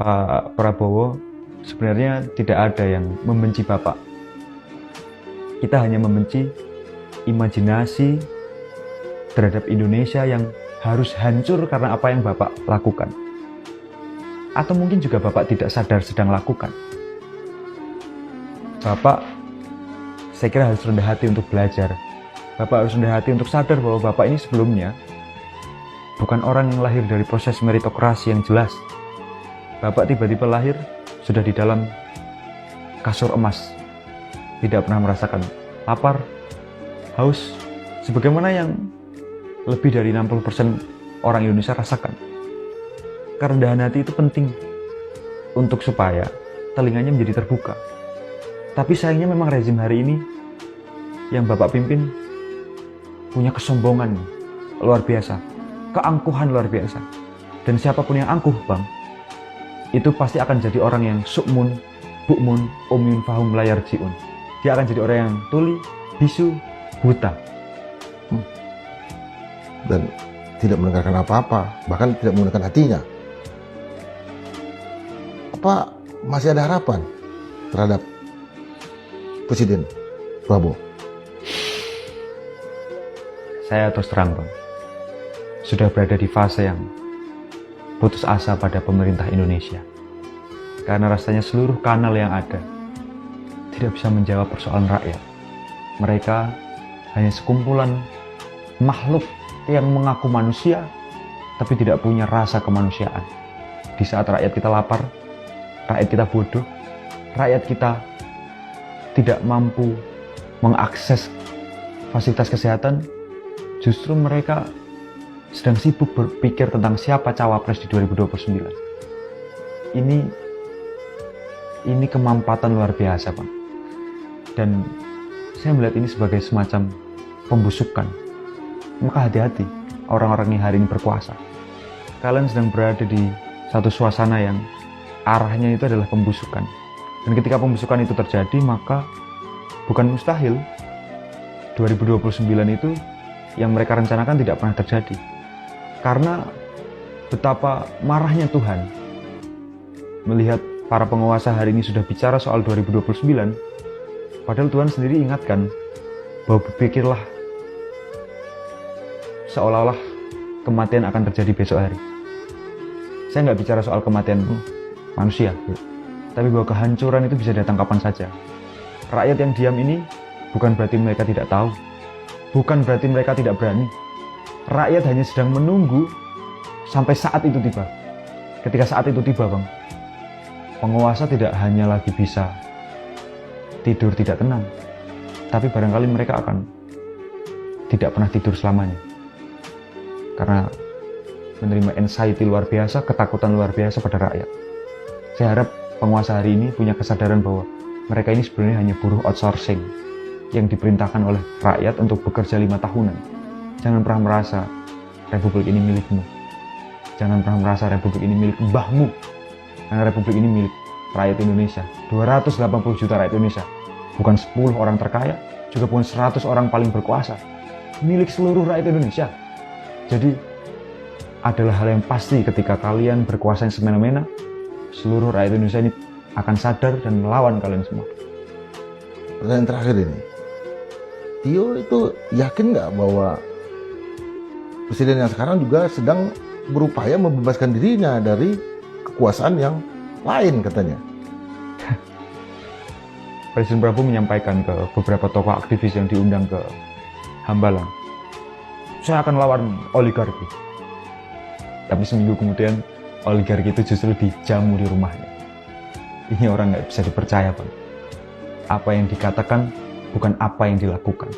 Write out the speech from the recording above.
Pak Prabowo, sebenarnya tidak ada yang membenci Bapak. Kita hanya membenci imajinasi terhadap Indonesia yang harus hancur karena apa yang Bapak lakukan. Atau mungkin juga Bapak tidak sadar sedang lakukan. Bapak, saya kira harus rendah hati untuk belajar. Bapak harus rendah hati untuk sadar bahwa Bapak ini sebelumnya bukan orang yang lahir dari proses meritokrasi yang jelas. Bapak tiba-tiba lahir sudah di dalam kasur emas, tidak pernah merasakan lapar, haus, sebagaimana yang lebih dari 60% orang Indonesia rasakan. Kerendahan hati itu penting untuk supaya telinganya menjadi terbuka. Tapi sayangnya memang rezim hari ini yang Bapak pimpin punya kesombongan luar biasa, keangkuhan luar biasa. Dan siapapun yang angkuh, Bang, itu pasti akan jadi orang yang sukmun, bukmun, umyun fahum layar jiun. Dia akan jadi orang yang tuli, bisu, buta. Dan tidak mendengarkan apa-apa, bahkan tidak menggunakan hatinya. Apa masih ada harapan terhadap Presiden Prabowo? Saya terus terang, Bang, sudah berada di fase yang putus asa pada pemerintah Indonesia. Karena rasanya seluruh kanal yang ada tidak bisa menjawab persoalan rakyat. Mereka hanya sekumpulan makhluk yang mengaku manusia, tapi tidak punya rasa kemanusiaan. Di saat rakyat kita lapar, rakyat kita bodoh, rakyat kita tidak mampu mengakses fasilitas kesehatan, justru mereka sedang sibuk berpikir tentang siapa cawapres di 2029. Ini kemampatan luar biasa, Bang. Dan saya melihat ini sebagai semacam pembusukan. Maka hati-hati orang-orang yang hari ini berkuasa. Kalian sedang berada di satu suasana yang arahnya itu adalah pembusukan. Dan ketika pembusukan itu terjadi, maka bukan mustahil 2029 itu yang mereka rencanakan tidak pernah terjadi. Karena betapa marahnya Tuhan melihat para penguasa hari ini sudah bicara soal 2029, padahal Tuhan sendiri ingatkan bahwa berpikirlah seolah-olah kematian akan terjadi besok hari. Saya nggak bicara soal kematian manusia, tapi bahwa kehancuran itu bisa datang kapan saja. Rakyat yang diam ini bukan berarti mereka tidak tahu, bukan berarti mereka tidak berani. Rakyat hanya sedang menunggu sampai saat itu tiba. Ketika saat itu tiba, Bang, penguasa tidak hanya lagi bisa tidur tidak tenang, tapi barangkali mereka akan tidak pernah tidur selamanya. Karena menerima anxiety luar biasa, ketakutan luar biasa pada rakyat. Saya harap penguasa hari ini punya kesadaran bahwa mereka ini sebenarnya hanya buruh outsourcing yang diperintahkan oleh rakyat untuk bekerja 5 tahunan. Jangan pernah merasa Republik ini milikmu. Jangan pernah merasa Republik ini milik mbahmu. Karena Republik ini milik rakyat Indonesia. 280 juta rakyat Indonesia. Bukan 10 orang terkaya, juga bukan 100 orang paling berkuasa. Milik seluruh rakyat Indonesia. Jadi, adalah hal yang pasti ketika kalian berkuasa yang semena-mena, seluruh rakyat Indonesia ini akan sadar dan melawan kalian semua. Pertanyaan terakhir ini, Tio itu yakin nggak bahwa Presiden yang sekarang juga sedang berupaya membebaskan dirinya dari kekuasaan yang lain katanya? Presiden Prabowo menyampaikan ke beberapa tokoh aktivis yang diundang ke Hambalang, saya akan lawan oligarki. Tapi seminggu kemudian oligarki itu justru dijamu di rumahnya. Ini orang nggak bisa dipercaya, Bang. Apa yang dikatakan bukan apa yang dilakukan.